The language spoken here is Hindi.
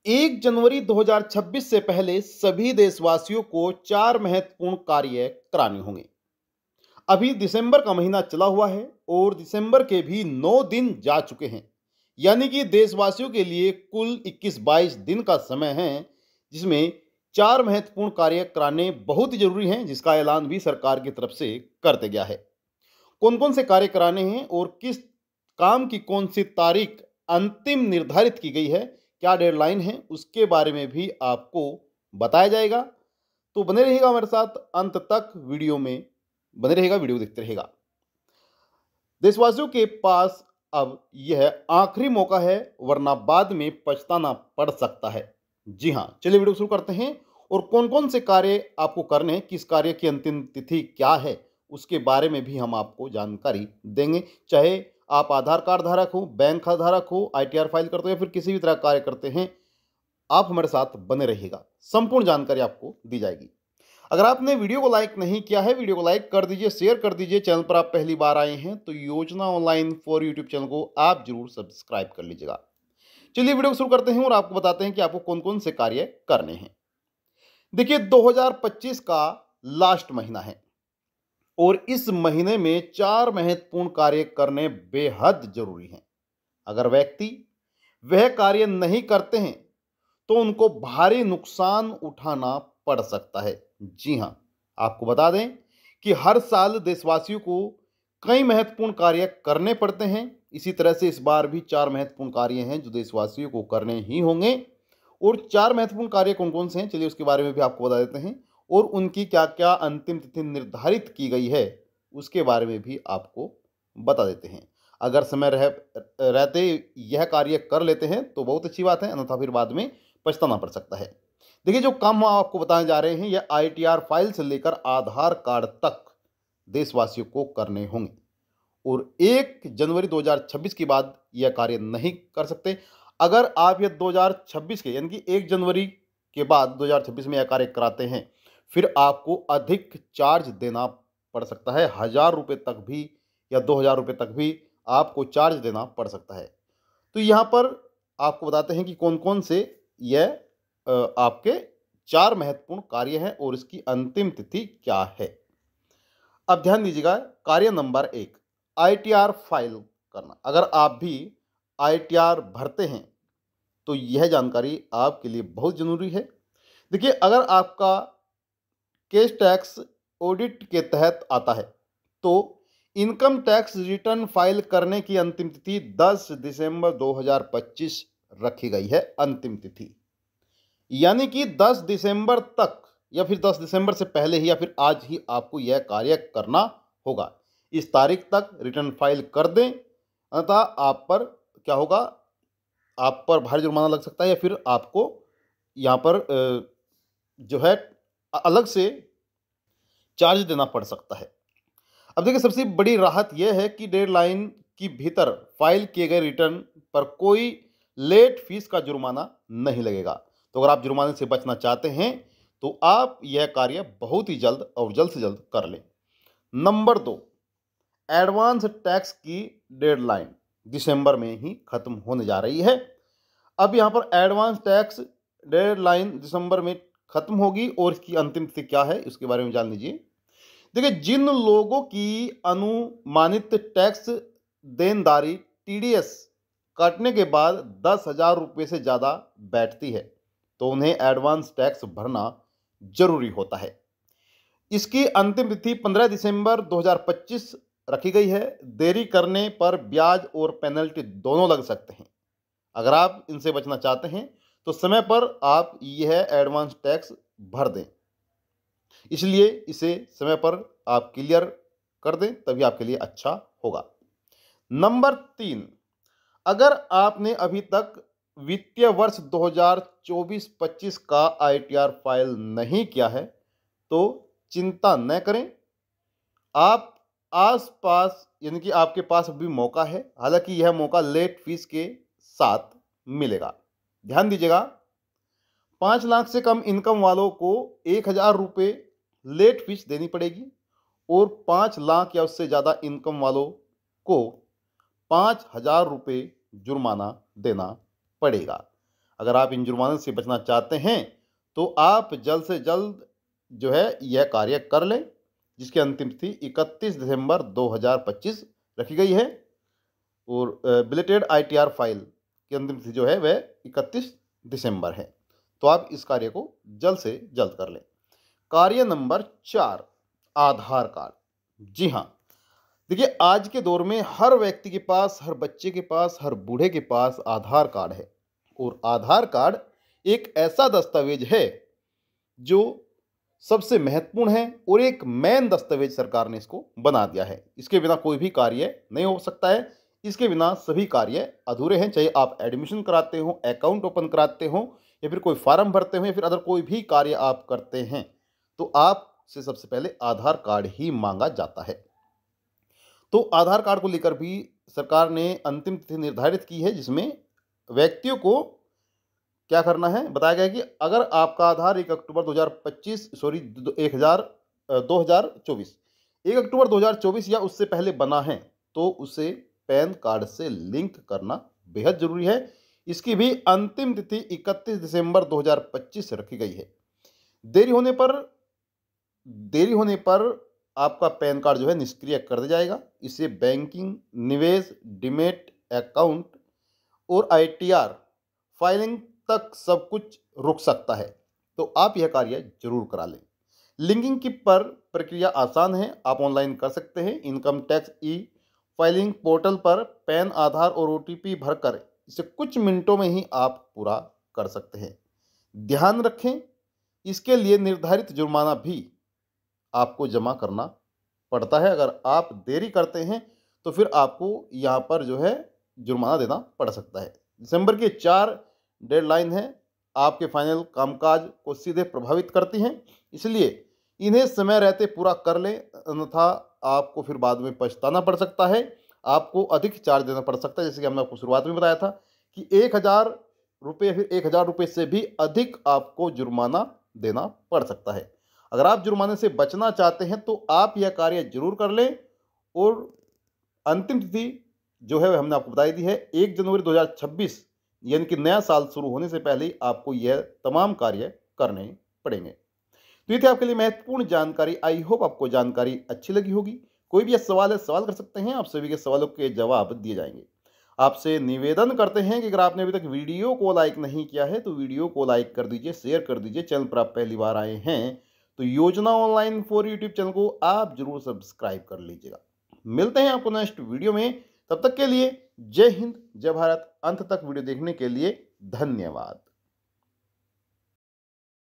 1 जनवरी 2026 से पहले सभी देशवासियों को 4 महत्वपूर्ण कार्य कराने होंगे। अभी दिसंबर का महीना चला हुआ है और दिसंबर के भी 9 दिन जा चुके हैं। यानी कि देशवासियों के लिए कुल 21-22 दिन का समय है, जिसमें 4 महत्वपूर्ण कार्य कराने बहुत ही जरूरी हैं, जिसका ऐलान भी सरकार की तरफ से कर दिया गया है। कौन-कौन से कार्य कराने हैं और किस काम की कौन सी तारीख अंतिम निर्धारित की गई है, क्या डेडलाइन है, उसके बारे में भी आपको बताया जाएगा। तो बने रहिएगा हमारे साथ अंत तक, वीडियो में बने रहेगा, वीडियो देखते रहेगा। देशवासियों के पास अब यह आखिरी मौका है, वरना बाद में पछताना पड़ सकता है। जी हाँ, चलिए वीडियो शुरू करते हैं और कौन कौन से कार्य आपको करने हैं, किस कार्य की अंतिम तिथि क्या है, उसके बारे में भी हम आपको जानकारी देंगे। चाहे आप आधार कार्ड धारक हो, बैंक खाता धारक हो, आईटीआर फाइल करते हो या फिर किसी भी तरह का कार्य करते हैं, आप हमारे साथ बने रहिएगा, संपूर्ण जानकारी आपको दी जाएगी। अगर आपने वीडियो को लाइक नहीं किया है, वीडियो को लाइक कर दीजिए, शेयर कर दीजिए। चैनल पर आप पहली बार आए हैं तो योजना ऑनलाइन फॉर यूट्यूब चैनल को आप जरूर सब्सक्राइब कर लीजिएगा। चलिए वीडियो शुरू करते हैं और आपको बताते हैं कि आपको कौन कौन से कार्य करने हैं। देखिए, 2025 का लास्ट महीना है और इस महीने में 4 महत्वपूर्ण कार्य करने बेहद जरूरी हैं। अगर व्यक्ति वह कार्य नहीं करते हैं तो उनको भारी नुकसान उठाना पड़ सकता है। जी हाँ, आपको बता दें कि हर साल देशवासियों को कई महत्वपूर्ण कार्य करने पड़ते हैं। इसी तरह से इस बार भी 4 महत्वपूर्ण कार्य हैं जो देशवासियों को करने ही होंगे। और 4 महत्वपूर्ण कार्य कौन कौन से हैं, चलिए उसके बारे में भी आपको बता देते हैं और उनकी क्या क्या अंतिम तिथि निर्धारित की गई है, उसके बारे में भी आपको बता देते हैं। अगर समय रहते यह कार्य कर लेते हैं तो बहुत अच्छी बात है, अन्यथा फिर बाद में पछताना पड़ सकता है। देखिए, जो काम हम आपको बताने जा रहे हैं, यह आईटीआर फाइल से लेकर आधार कार्ड तक देशवासियों को करने होंगे और 1 जनवरी 2026 के बाद यह कार्य नहीं कर सकते। अगर आप यह 2026 के यानी कि 1 जनवरी के बाद 2026 में यह कार्य कराते हैं, फिर आपको अधिक चार्ज देना पड़ सकता है। 1000 रुपये तक भी या 2000 रुपये तक भी आपको चार्ज देना पड़ सकता है। तो यहाँ पर आपको बताते हैं कि कौन कौन से यह आपके 4 महत्वपूर्ण कार्य हैं और इसकी अंतिम तिथि क्या है। अब ध्यान दीजिएगा, कार्य नंबर 1, आईटीआर फाइल करना। अगर आप भी आईटीआर भरते हैं तो यह जानकारी आपके लिए बहुत जरूरी है। देखिए, अगर आपका केस टैक्स ऑडिट के तहत आता है तो इनकम टैक्स रिटर्न फाइल करने की अंतिम तिथि 10 दिसंबर 2025 रखी गई है। अंतिम तिथि यानी कि 10 दिसंबर तक या फिर 10 दिसंबर से पहले ही या फिर आज ही आपको यह कार्य करना होगा। इस तारीख तक रिटर्न फाइल कर दें, अन्यथा आप पर क्या होगा, आप पर भारी जुर्माना लग सकता है या फिर आपको यहाँ पर जो है अलग से चार्ज देना पड़ सकता है। अब देखिए, सबसे बड़ी राहत यह है कि डेडलाइन के भीतर फाइल किए गए रिटर्न पर कोई लेट फीस का जुर्माना नहीं लगेगा। तो अगर आप जुर्माने से बचना चाहते हैं तो आप यह कार्य बहुत ही जल्द और जल्द से जल्द कर लें। नंबर 2, एडवांस टैक्स की डेडलाइन दिसंबर में ही खत्म होने जा रही है। अब यहाँ पर एडवांस टैक्स डेडलाइन दिसंबर में खत्म होगी और इसकी अंतिम तिथि क्या है, उसके बारे में जान लीजिए। देखिए, जिन लोगों की अनुमानित टैक्स देनदारी टीडीएस काटने के बाद 10,000 रुपये से ज़्यादा बैठती है तो उन्हें एडवांस टैक्स भरना जरूरी होता है। इसकी अंतिम तिथि 15 दिसंबर 2025 रखी गई है। देरी करने पर ब्याज और पेनल्टी दोनों लग सकते हैं। अगर आप इनसे बचना चाहते हैं तो समय पर आप यह एडवांस टैक्स भर दें, इसलिए इसे समय पर आप क्लियर कर दें, तभी आपके लिए अच्छा होगा। नंबर 3, अगर आपने अभी तक वित्तीय वर्ष 2024-25 का आईटीआर फाइल नहीं किया है तो चिंता न करें। आप आसपास यानी कि आपके पास अभी मौका है, हालांकि यह मौका लेट फीस के साथ मिलेगा। ध्यान दीजिएगा, 5 लाख से कम इनकम वालों को 1,000 रुपये लेट फीस देनी पड़ेगी और 5 लाख या उससे ज़्यादा इनकम वालों को 5,000 रुपये जुर्माना देना पड़ेगा। अगर आप इन जुर्माने से बचना चाहते हैं तो आप जल्द से जल्द जो है यह कार्य कर लें, जिसकी अंतिम तिथि 31 दिसंबर 2025 रखी गई है। और बिलेटेड ITR फाइल की अंतिम तिथि जो है वह 31 दिसंबर है। तो आप इस कार्य को जल्द से जल्द कर लें। कार्य नंबर 4, आधार कार्ड। जी हाँ, देखिए आज के दौर में हर व्यक्ति के पास, हर बच्चे के पास, हर बूढ़े के पास आधार कार्ड है। और आधार कार्ड एक ऐसा दस्तावेज है जो सबसे महत्वपूर्ण है और एक मेन दस्तावेज सरकार ने इसको बना दिया है। इसके बिना कोई भी कार्य नहीं हो सकता है। इसके बिना सभी कार्य अधूरे हैं, चाहे आप एडमिशन कराते हो, अकाउंट ओपन कराते हो, या फिर कोई फॉर्म भरते हो, या फिर अदर कोई भी कार्य आप करते हैं तो आपसे सबसे पहले आधार कार्ड ही मांगा जाता है। तो आधार कार्ड को लेकर भी सरकार ने अंतिम तिथि निर्धारित की है, जिसमें व्यक्तियों को क्या करना है बताया गया है कि अगर आपका आधार 1 अक्टूबर 2025 सॉरी 2024 1 अक्टूबर 2024 या उससे पहले बना है तो उसे पैन कार्ड से लिंक करना बेहद जरूरी है। इसकी भी अंतिम तिथि 31 दिसंबर 2025 रखी गई है। देरी होने पर आपका पैन कार्ड जो है निष्क्रिय कर दिया जाएगा। इससे बैंकिंग, निवेश, डीमैट अकाउंट और ITR फाइलिंग तक सब कुछ रुक सकता है। तो आप यह कार्य जरूर करा लें। लिंकिंग की प्रक्रिया आसान है, आप ऑनलाइन कर सकते हैं। इनकम टैक्स फाइलिंग पोर्टल पर पैन, आधार और OTP भरकर इसे कुछ मिनटों में ही आप पूरा कर सकते हैं। ध्यान रखें, इसके लिए निर्धारित जुर्माना भी आपको जमा करना पड़ता है। अगर आप देरी करते हैं तो फिर आपको यहाँ पर जो है जुर्माना देना पड़ सकता है। दिसंबर के 4 डेडलाइन है, आपके फाइनल कामकाज को सीधे प्रभावित करती हैं, इसलिए इन्हें समय रहते पूरा कर लें, अन्यथा आपको फिर बाद में पछताना पड़ सकता है। आपको अधिक चार्ज देना पड़ सकता है, जैसे कि हमने आपको शुरुआत में बताया था कि 1000 रुपये या फिर 1000 रुपये से भी अधिक आपको जुर्माना देना पड़ सकता है। अगर आप जुर्माने से बचना चाहते हैं तो आप यह कार्य जरूर कर लें। और अंतिम तिथि जो है हमने आपको बताई दी है 1 जनवरी 2026, यानी कि नया साल शुरू होने से पहले आपको यह तमाम कार्य करने पड़ेंगे। तो ये थी आपके लिए महत्वपूर्ण जानकारी। आई होप आपको जानकारी अच्छी लगी होगी। कोई भी सवाल है, सवाल कर सकते हैं, आप सभी के सवालों के जवाब दिए जाएंगे। आपसे निवेदन करते हैं कि अगर आपने अभी तक वीडियो को लाइक नहीं किया है तो वीडियो को लाइक कर दीजिए, शेयर कर दीजिए। चैनल पर आप पहली बार आए हैं तो योजना ऑनलाइन फॉर यूट्यूब चैनल को आप जरूर सब्सक्राइब कर लीजिएगा। मिलते हैं आपको नेक्स्ट वीडियो में, तब तक के लिए जय हिंद, जय भारत। अंत तक वीडियो देखने के लिए धन्यवाद।